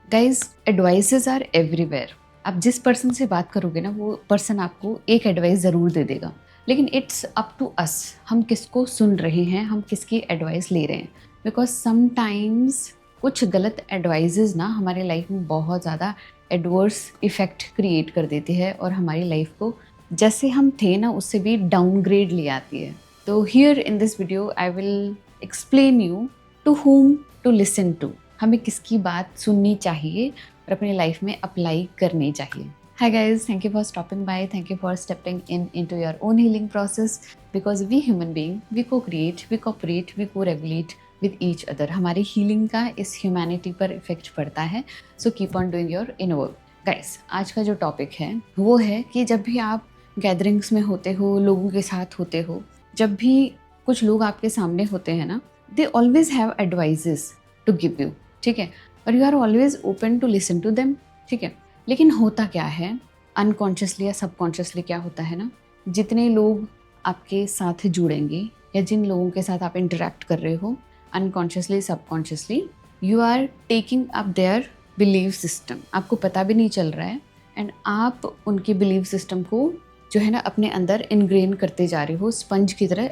Guys advices are everywhere. आप जिस person से बात करोगे ना वो पर्सन आपको एक एडवाइस ज़रूर दे देगा, लेकिन इट्स अप टू अस, हम किसको सुन रहे हैं, हम किसकी एडवाइस ले रहे हैं। बिकॉज समटाइम्स कुछ गलत एडवाइजेज ना हमारे लाइफ में बहुत ज़्यादा एडवर्स इफ़ेक्ट क्रिएट कर देती है और हमारी लाइफ को जैसे हम थे ना उससे भी डाउनग्रेड ले आती है। तो here in this video I will explain you to whom to listen to, हमें किसकी बात सुननी चाहिए और अपनी लाइफ में अप्लाई करनी चाहिए। Hi guys, thank you for stopping by. Thank you for stepping into your own healing process because we human being, we co-create, we cooperate, we co-regulate with each other. हमारी healing का इस humanity पर effect पड़ता है. So keep on doing your inner work. Guys, आज का जो topic है वो है कि जब भी आप गैदरिंग्स में होते हो, लोगों के साथ होते हो, जब भी कुछ लोग आपके सामने होते हैं ना, they always have advises to give you, ठीक है, और you are always open to listen to them, ठीक है। लेकिन होता क्या है अनकॉन्शियसली या सबकॉन्शियसली, क्या होता है ना, जितने लोग आपके साथ जुड़ेंगे या जिन लोगों के साथ आप इंटरेक्ट कर रहे हो, unconsciously subconsciously you are taking up their believe system. आपको पता भी नहीं चल रहा है एंड आप उनके बिलीव सिस्टम को जो है ना अपने अंदर इनग्रेन करते जा रहे हो, स्पंज की तरह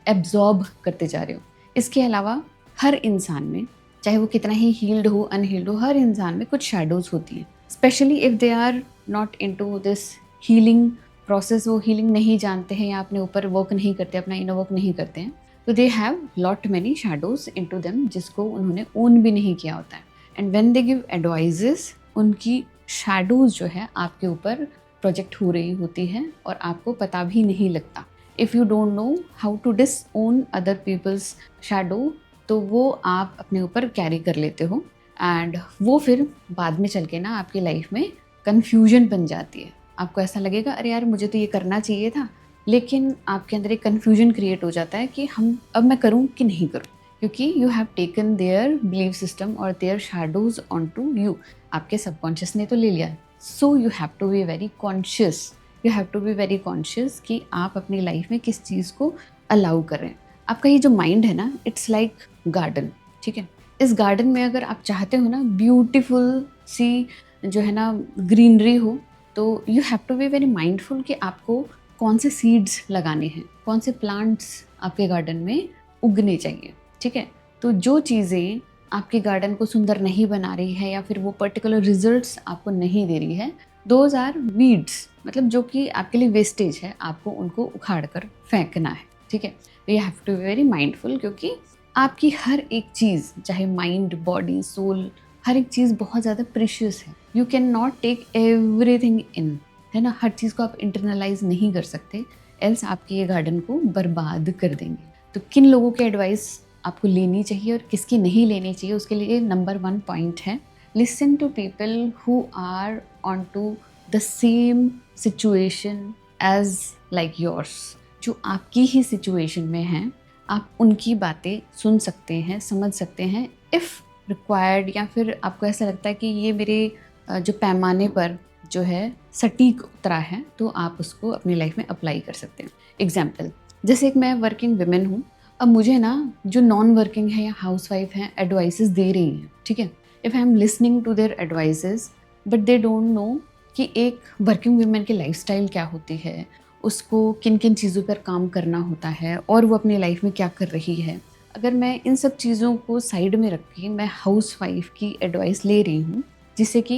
एब्जॉर्ब करते जा रहे हो। इसके अलावा हर इंसान में, चाहे वो कितना ही हील्ड हो अनहील्ड हो, हर इंसान में कुछ शैडोज होती हैं, specially if they are not into this healing process. वो हीलिंग नहीं जानते हैं या अपने ऊपर वर्क नहीं करते, अपना इनर वर्क नहीं करते हैं, तो they have lot many shadows into them जिसको उन्होंने ओन भी नहीं किया होता है। And when they give advises, उनकी शैडोज जो है आपके ऊपर प्रोजेक्ट हो रही होती है और आपको पता भी नहीं लगता। If you don't know how to disown other people's shadow, तो वो आप अपने ऊपर कैरी कर लेते हो एंड वो फिर बाद में चल के ना आपकी लाइफ में कन्फ्यूजन बन जाती है। आपको ऐसा लगेगा अरे यार मुझे तो ये करना चाहिए था, लेकिन आपके अंदर एक कन्फ्यूजन क्रिएट हो जाता है कि अब मैं करूँ कि नहीं करूँ, क्योंकि you have taken their believe system और their shadows on to you. आपके सबकॉन्शियस ने तो ले लिया। So you have to be very conscious, you have to be very conscious कि आप अपनी लाइफ में किस चीज़ को अलाउ कर रहे हैं। आपका ये जो माइंड है ना, इट्स लाइक गार्डन, ठीक है। इस गार्डन में अगर आप चाहते हो ना ब्यूटीफुल सी जो है ना ग्रीनरी हो, तो you have to be very mindful कि आपको कौन से सीड्स लगाने हैं, कौन से प्लांट्स आपके गार्डन में उगने चाहिए, ठीक है। तो जो चीज़ें आपके गार्डन को सुंदर नहीं बना रही है या फिर वो पर्टिकुलर रिजल्ट्स आपको नहीं दे रही है, दोज आर वीड्स, मतलब जो कि आपके लिए वेस्टेज है, आपको उनको उखाड़ कर फेंकना है, ठीक है। You have to be very mindful, क्योंकि आपकी हर एक चीज़, चाहे माइंड, बॉडी, सोल, हर एक चीज़ बहुत ज़्यादा प्रीशियस है। You can not take everything in, है ना, हर चीज़ को आप इंटरनलाइज नहीं कर सकते, एल्स आपके ये गार्डन को बर्बाद कर देंगे। तो किन लोगों की एडवाइस आपको लेनी चाहिए और किसकी नहीं लेनी चाहिए, उसके लिए नंबर 1 पॉइंट है, listen to people who are on to the same situation as like yours. जो आपकी ही सिचुएशन में हैं, आप उनकी बातें सुन सकते हैं, समझ सकते हैं इफ़ रिक्वायर्ड, या फिर आपको ऐसा लगता है कि ये मेरे जो पैमाने पर जो है सटीक उतरा है, तो आप उसको अपनी लाइफ में अप्लाई कर सकते हैं। एग्जाम्पल, जैसे एक मैं वर्किंग वुमेन हूँ, अब मुझे ना जो नॉन वर्किंग है या हाउस वाइफ हैं एडवाइसेस दे रही हैं, ठीक है। If I am listening to their advises but they don't know कि एक वर्किंग वुमेन की लाइफस्टाइल क्या होती है, उसको किन किन चीज़ों पर काम करना होता है और वो अपनी लाइफ में क्या कर रही है। अगर मैं इन सब चीज़ों को साइड में रख के मैं हाउस वाइफ की एडवाइस ले रही हूँ, जिससे कि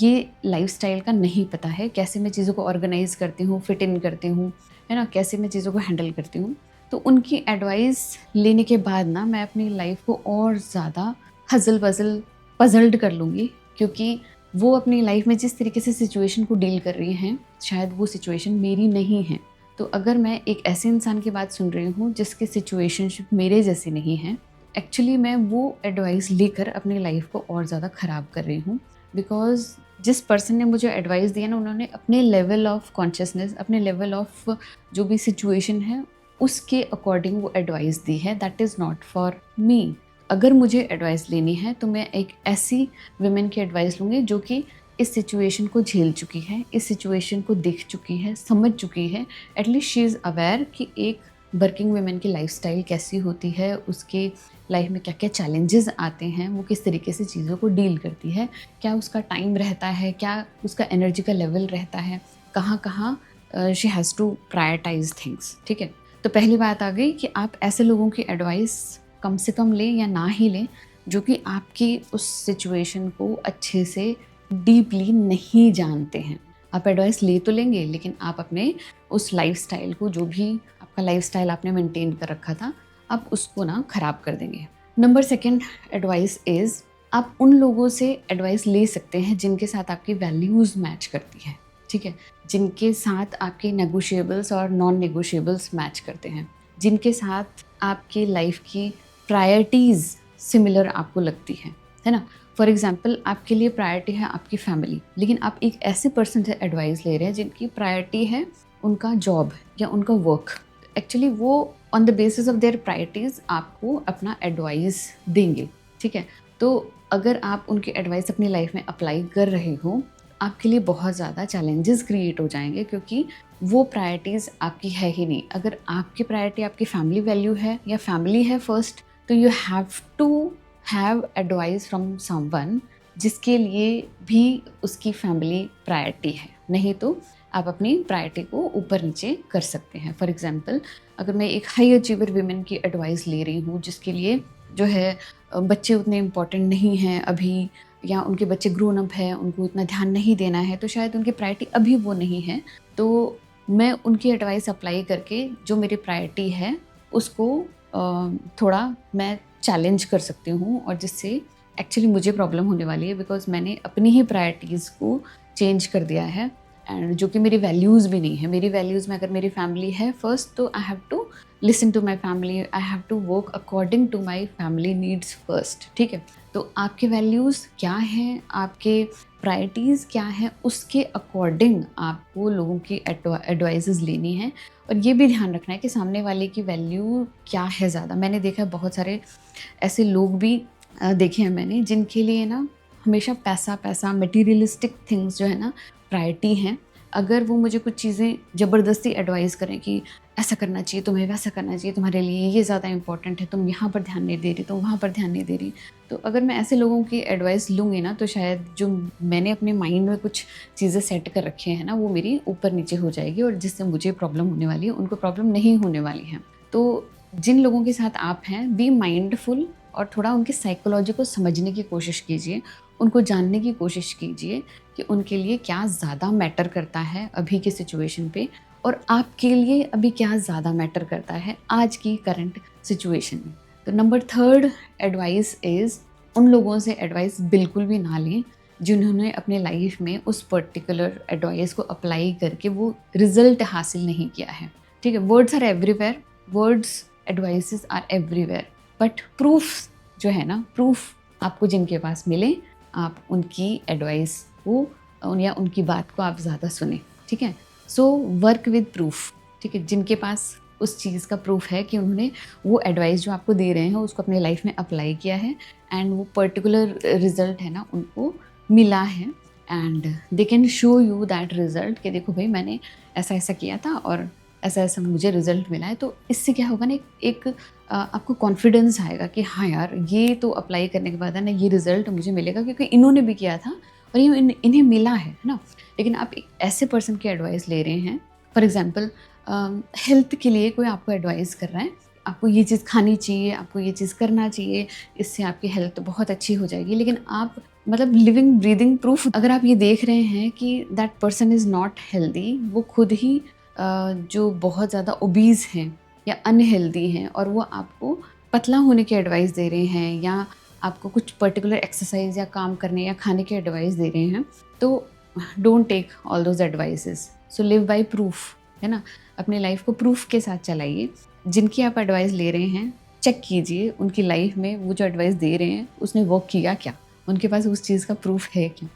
ये लाइफस्टाइल का नहीं पता है, कैसे मैं चीज़ों को ऑर्गेनाइज करती हूँ, फिट इन करती हूँ, है ना, कैसे मैं चीज़ों को हैंडल करती हूँ, तो उनकी एडवाइस लेने के बाद ना मैं अपनी लाइफ को और ज़्यादा पजल्ड कर लूँगी, क्योंकि वो अपनी लाइफ में जिस तरीके से सिचुएशन को डील कर रही हैं, शायद वो सिचुएशन मेरी नहीं है। तो अगर मैं एक ऐसे इंसान की बात सुन रही हूँ जिसकी सिचुएशनशिप मेरे जैसी नहीं है, एक्चुअली मैं वो एडवाइस लेकर अपनी लाइफ को और ज़्यादा ख़राब कर रही हूँ। बिकॉज जिस पर्सन ने मुझे एडवाइस दिया ना, उन्होंने अपने लेवल ऑफ कॉन्शियसनेस, अपने लेवल ऑफ जो भी सिचुएशन है उसके अकॉर्डिंग वो एडवाइस दी है। That is not for me. अगर मुझे एडवाइस लेनी है तो मैं एक ऐसी वुमेन की एडवाइस लूँगी जो कि इस सिचुएशन को झेल चुकी है, इस सिचुएशन को देख चुकी है, समझ चुकी है। एटलीस्ट शी इज़ अवेयर कि एक वर्किंग वुमेन की लाइफस्टाइल कैसी होती है, उसके लाइफ में क्या क्या चैलेंजेस आते हैं, वो किस तरीके से चीज़ों को डील करती है, क्या उसका टाइम रहता है, क्या उसका एनर्जी का लेवल रहता है, कहाँ कहाँ she has to prioritise things. ठीक है, तो पहली बात आ गई कि आप ऐसे लोगों की एडवाइस कम से कम लें या ना ही लें जो कि आपकी उस सिचुएशन को अच्छे से डीपली नहीं जानते हैं। आप एडवाइस ले तो लेंगे, लेकिन आप अपने उस लाइफ़स्टाइल को, जो भी आपका लाइफ़स्टाइल आपने मेंटेन कर रखा था, आप उसको ना ख़राब कर देंगे। नंबर सेकंड एडवाइस इज़, आप उन लोगों से एडवाइस ले सकते हैं जिनके साथ आपकी वैल्यूज़ मैच करती है। ठीक है, जिनके साथ आपके नेगोशिएबल्स और नॉन नेगोशिएबल्स मैच करते हैं, जिनके साथ आपकी लाइफ की प्रायोरिटीज़ सिमिलर आपको लगती है ना। फॉर एग्जाम्पल, आपके लिए प्रायोरिटी है आपकी फैमिली, लेकिन आप एक ऐसे पर्सन से एडवाइस ले रहे हैं जिनकी प्रायोरिटी है उनका जॉब या उनका वर्क। एक्चुअली वो on the basis of their priorities आपको अपना एडवाइस देंगे। ठीक है, तो अगर आप उनकी एडवाइस अपनी लाइफ में अप्लाई कर रहे हो, आपके लिए बहुत ज़्यादा चैलेंजेस क्रिएट हो जाएंगे, क्योंकि वो प्रायोरिटीज़ आपकी है ही नहीं। अगर आपकी प्रायोरिटी आपकी फैमिली वैल्यू है या फैमिली है फर्स्ट, तो you have to have advice from someone जिसके लिए भी उसकी फैमिली प्रायोरिटी है, नहीं तो आप अपनी प्रायोरिटी को ऊपर नीचे कर सकते हैं। फॉर एग्जांपल, अगर मैं एक हाई अचीवर वीमेन की एडवाइस ले रही हूँ जिसके लिए जो है बच्चे उतने इम्पॉर्टेंट नहीं हैं अभी, या उनके बच्चे ग्रोन अप हैं, उनको इतना ध्यान नहीं देना है, तो शायद उनकी प्रायोरिटी अभी वो नहीं है, तो मैं उनकी एडवाइस अप्लाई करके जो मेरी प्रायोरिटी है उसको थोड़ा मैं चैलेंज कर सकती हूँ, और जिससे एक्चुअली मुझे प्रॉब्लम होने वाली है, बिकॉज मैंने अपनी ही प्रायोरिटीज़ को चेंज कर दिया है, एंड जो कि मेरी वैल्यूज़ भी नहीं है। मेरी वैल्यूज़ में अगर मेरी फैमिली है फर्स्ट, तो I have to listen to my family, I have to work according to my family needs first. ठीक है, तो आपके वैल्यूज़ क्या हैं, आपके प्रायोरिटीज़ क्या हैं, उसके अकॉर्डिंग आपको लोगों की एडवाइसेस लेनी है। और ये भी ध्यान रखना है कि सामने वाले की वैल्यू क्या है ज़्यादा। मैंने देखा है बहुत सारे ऐसे लोग भी देखे हैं मैंने, जिनके लिए ना हमेशा पैसा पैसा, मटीरियलिस्टिक थिंग्स जो है ना प्रायोरिटी हैं। अगर वो मुझे कुछ चीज़ें ज़बरदस्ती एडवाइस करें कि ऐसा करना चाहिए तुम्हें, वैसा करना चाहिए, तुम्हारे लिए ये ज़्यादा इंपॉर्टेंट है, तुम यहाँ पर ध्यान नहीं दे रही, तुम वहाँ पर ध्यान नहीं दे रही, तो अगर मैं ऐसे लोगों की एडवाइस लूँगी ना, तो शायद जो मैंने अपने माइंड में कुछ चीज़ें सेट कर रखी हैं ना, वो मेरी ऊपर नीचे हो जाएगी, और जिससे मुझे प्रॉब्लम होने वाली है उनको प्रॉब्लम नहीं होने वाली है। तो जिन लोगों के साथ आप हैं, बी माइंडफुल, और थोड़ा उनकी साइकोलॉजी को समझने की कोशिश कीजिए, उनको जानने की कोशिश कीजिए कि उनके लिए क्या ज़्यादा मैटर करता है अभी की सिचुएशन पे, और आपके लिए अभी क्या ज़्यादा मैटर करता है आज की करंट सिचुएशन में। तो नंबर थर्ड एडवाइस इज़, उन लोगों से एडवाइस बिल्कुल भी ना लें जिन्होंने अपने लाइफ में उस पर्टिकुलर एडवाइस को अप्लाई करके वो रिजल्ट हासिल नहीं किया है। ठीक है, words are everywhere, words advises are everywhere, but proof जो है ना, प्रूफ आपको जिनके पास मिले, आप उनकी एडवाइस को या उनकी बात को आप ज़्यादा सुने। ठीक है, सो वर्क विद प्रूफ। ठीक है, जिनके पास उस चीज़ का प्रूफ है कि उन्होंने वो एडवाइस जो आपको दे रहे हैं उसको अपने लाइफ में अप्लाई किया है, एंड वो पर्टिकुलर रिजल्ट है ना उनको मिला है, and they can show you that result कि देखो भाई, मैंने ऐसा ऐसा किया था और ऐसा ऐसा मुझे रिजल्ट मिला है। तो इससे क्या होगा ना, एक आपको कॉन्फिडेंस आएगा कि हाँ यार, ये तो अप्लाई करने के बाद है ना, ये रिजल्ट मुझे मिलेगा क्योंकि इन्होंने भी किया था और ये इन्हें मिला है ना। लेकिन आप एक ऐसे पर्सन की एडवाइस ले रहे हैं, फॉर एग्जांपल हेल्थ के लिए कोई आपको एडवाइस कर रहा है, आपको ये चीज़ खानी चाहिए, आपको ये चीज़ करना चाहिए, इससे आपकी हेल्थ बहुत अच्छी हो जाएगी, लेकिन आप मतलब लिविंग ब्रीदिंग प्रूफ अगर आप ये देख रहे हैं कि that person is not healthy, वो खुद ही जो बहुत ज़्यादा ओबीज़ हैं या अनहेल्दी हैं, और वो आपको पतला होने की एडवाइस दे रहे हैं, या आपको कुछ पर्टिकुलर एक्सरसाइज या काम करने या खाने की एडवाइस दे रहे हैं, तो don't take all those advises. So live by proof, है ना। अपनी लाइफ को प्रूफ के साथ चलाइए। जिनकी आप एडवाइस ले रहे हैं, चेक कीजिए उनकी लाइफ में वो जो एडवाइस दे रहे हैं उसने वर्क किया क्या, उनके पास उस चीज़ का प्रूफ है क्या।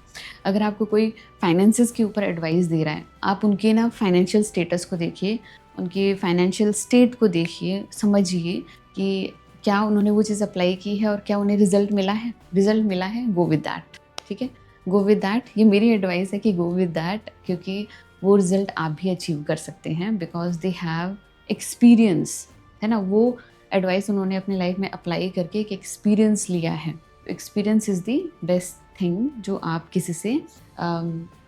अगर आपको कोई फाइनेंसेस के ऊपर एडवाइस दे रहा है, आप उनके ना फाइनेंशियल स्टेटस को देखिए, उनके फाइनेंशियल स्टेट को देखिए, समझिए कि क्या उन्होंने वो चीज़ अप्लाई की है और क्या उन्हें रिजल्ट मिला है। रिजल्ट मिला है, गो विद दैट। ठीक है, गो विद दैट। ये मेरी एडवाइस है कि गो विद दैट, क्योंकि वो रिजल्ट आप भी अचीव कर सकते हैं, बिकॉज दे हैव एक्सपीरियंस है ना, वो एडवाइस उन्होंने अपनी लाइफ में अप्लाई करके एक एक्सपीरियंस लिया है। Experience is the best thing जो आप किसी से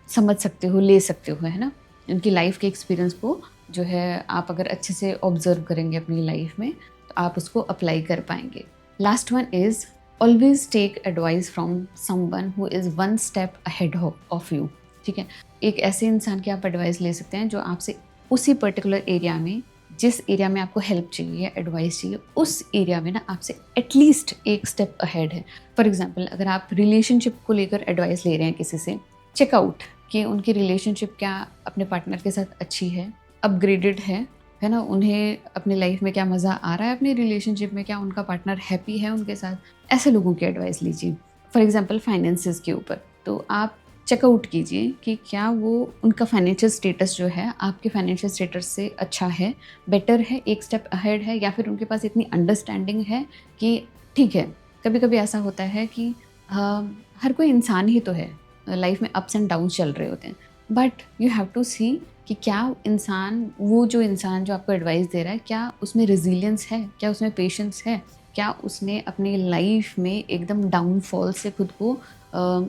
समझ सकते हो, ले सकते हो, है ना। उनकी लाइफ के एक्सपीरियंस को जो है आप अगर अच्छे से ऑब्जर्व करेंगे अपनी लाइफ में तो आप उसको अप्लाई कर पाएंगे। Last one is always take advice from someone who is one step ahead of you. ठीक है, एक ऐसे इंसान की आप एडवाइस ले सकते हैं जो आपसे उसी पर्टिकुलर एरिया में, जिस एरिया में आपको हेल्प चाहिए, एडवाइस चाहिए, उस एरिया में ना आपसे एटलीस्ट एक स्टेप अहेड है। फॉर एग्जांपल, अगर आप रिलेशनशिप को लेकर एडवाइस ले रहे हैं किसी से, चेकआउट कि उनकी रिलेशनशिप क्या अपने पार्टनर के साथ अच्छी है, अपग्रेडेड है ना, उन्हें अपनी लाइफ में क्या मज़ा आ रहा है अपनी रिलेशनशिप में, क्या उनका पार्टनर हैप्पी है उनके साथ, ऐसे लोगों की एडवाइस लीजिए। फॉर एग्जांपल फाइनेंसेस के ऊपर, तो आप चेकआउट कीजिए कि क्या वो उनका फाइनेंशियल स्टेटस जो है आपके फाइनेंशियल स्टेटस से अच्छा है, बेटर है, एक स्टेप अहेड है, या फिर उनके पास इतनी अंडरस्टैंडिंग है कि ठीक है। कभी कभी ऐसा होता है कि हर कोई इंसान ही तो है, लाइफ में अप्स एंड डाउन चल रहे होते हैं, बट यू हैव टू सी कि क्या इंसान, वो जो इंसान जो आपको एडवाइस दे रहा है, क्या उसमें रेजिलियंस है, क्या उसमें पेशेंस है, क्या उसने अपनी लाइफ में एकदम डाउनफॉल से खुद को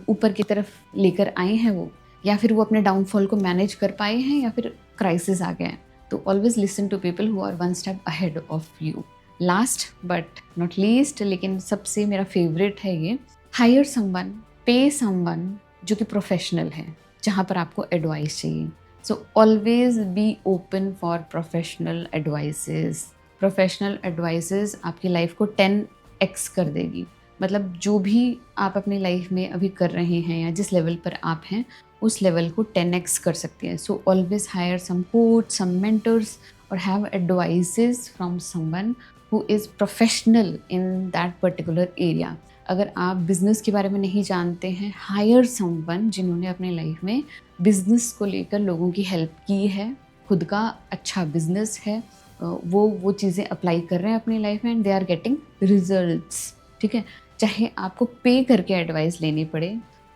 ऊपर की तरफ लेकर आए हैं वो, या फिर वो अपने डाउनफॉल को मैनेज कर पाए हैं, या फिर क्राइसिस आ गया है। तो always listen to people who are one step ahead of you. Last but not least, लेकिन सबसे मेरा फेवरेट है ये, हायर समवन, पे समवन जो कि प्रोफेशनल है, जहाँ पर आपको एडवाइस चाहिए। So always be open for professional advices. Professional advices आपकी लाइफ को 10x कर देगी। मतलब जो भी आप अपनी लाइफ में अभी कर रहे हैं या जिस लेवल पर आप हैं, उस लेवल को 10x कर सकती है। सो ऑलवेज हायर सम कोच, सम मेंटर्स, और have advices from someone who is professional in that particular area. अगर आप बिजनेस के बारे में नहीं जानते हैं, हायर समवन जिन्होंने अपने लाइफ में बिजनेस को लेकर लोगों की हेल्प की है, खुद का अच्छा बिजनेस है, वो चीज़ें अप्लाई कर रहे हैं अपनी लाइफ में and they are getting results. ठीक है, चाहे आपको पे करके एडवाइस लेनी पड़े,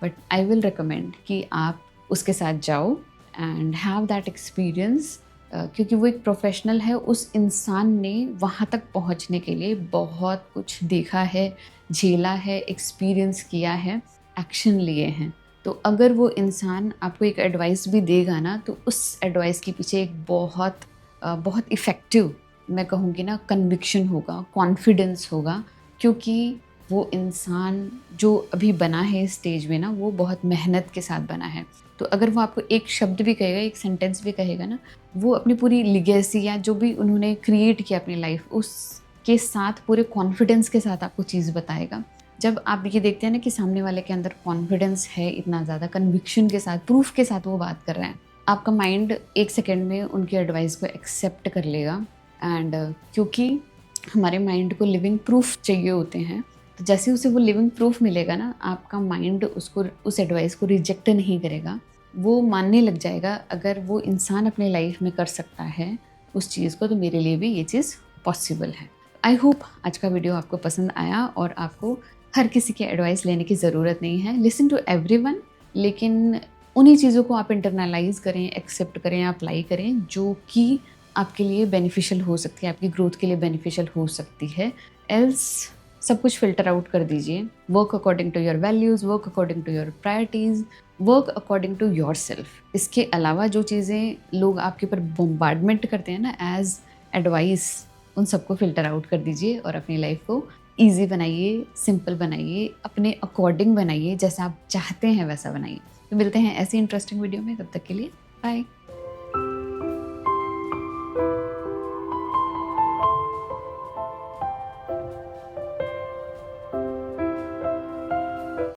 बट आई विल रिकमेंड कि आप उसके साथ जाओ एंड हैव दैट एक्सपीरियंस, क्योंकि वो एक प्रोफेशनल है। उस इंसान ने वहाँ तक पहुँचने के लिए बहुत कुछ देखा है, झेला है, एक्सपीरियंस किया है, एक्शन लिए हैं। तो अगर वो इंसान आपको एक एडवाइस भी देगा ना, तो उस एडवाइस के पीछे एक बहुत इफ़ेक्टिव, मैं कहूँगी ना, कन्विक्शन होगा, कॉन्फिडेंस होगा, क्योंकि वो इंसान जो अभी बना है इस स्टेज में ना, वो बहुत मेहनत के साथ बना है। तो अगर वो आपको एक शब्द भी कहेगा, एक सेंटेंस भी कहेगा ना, वो अपनी पूरी लिगेसी या जो भी उन्होंने क्रिएट किया अपनी लाइफ, उसके साथ पूरे कॉन्फिडेंस के साथ आपको चीज़ बताएगा। जब आप ये देखते हैं ना कि सामने वाले के अंदर कॉन्फिडेंस है, इतना ज़्यादा कन्विक्शन के साथ, प्रूफ के साथ वो बात कर रहे हैं, आपका माइंड एक सेकेंड में उनकी एडवाइस को एक्सेप्ट कर लेगा। एंड क्योंकि हमारे माइंड को लिविंग प्रूफ चाहिए होते हैं, तो जैसे उसे वो लिविंग प्रूफ मिलेगा ना, आपका माइंड उसको, उस एडवाइस को रिजेक्ट नहीं करेगा, वो मानने लग जाएगा अगर वो इंसान अपने लाइफ में कर सकता है उस चीज़ को, तो मेरे लिए भी ये चीज़ पॉसिबल है। आई होप आज का वीडियो आपको पसंद आया और आपको हर किसी की एडवाइस लेने की ज़रूरत नहीं है। लिसन टू एवरीवन, लेकिन उन्हीं चीज़ों को आप इंटरनलाइज करें, एक्सेप्ट करें, अप्लाई करें जो कि आपके लिए बेनिफिशियल हो सकती है, आपकी ग्रोथ के लिए बेनिफिशियल हो सकती है। एल्स सब कुछ फिल्टर आउट कर दीजिए। Work according to your values, work according to your priorities, work according to yourself. इसके अलावा जो चीज़ें लोग आपके ऊपर बॉम्बार्डमेंट करते हैं ना एज एडवाइस, उन सबको फिल्टर आउट कर दीजिए और अपनी लाइफ को ईजी बनाइए, सिंपल बनाइए, अपने अकॉर्डिंग बनाइए, जैसा आप चाहते हैं वैसा बनाइए। तो मिलते हैं ऐसी इंटरेस्टिंग वीडियो में, तब तक के लिए बाय।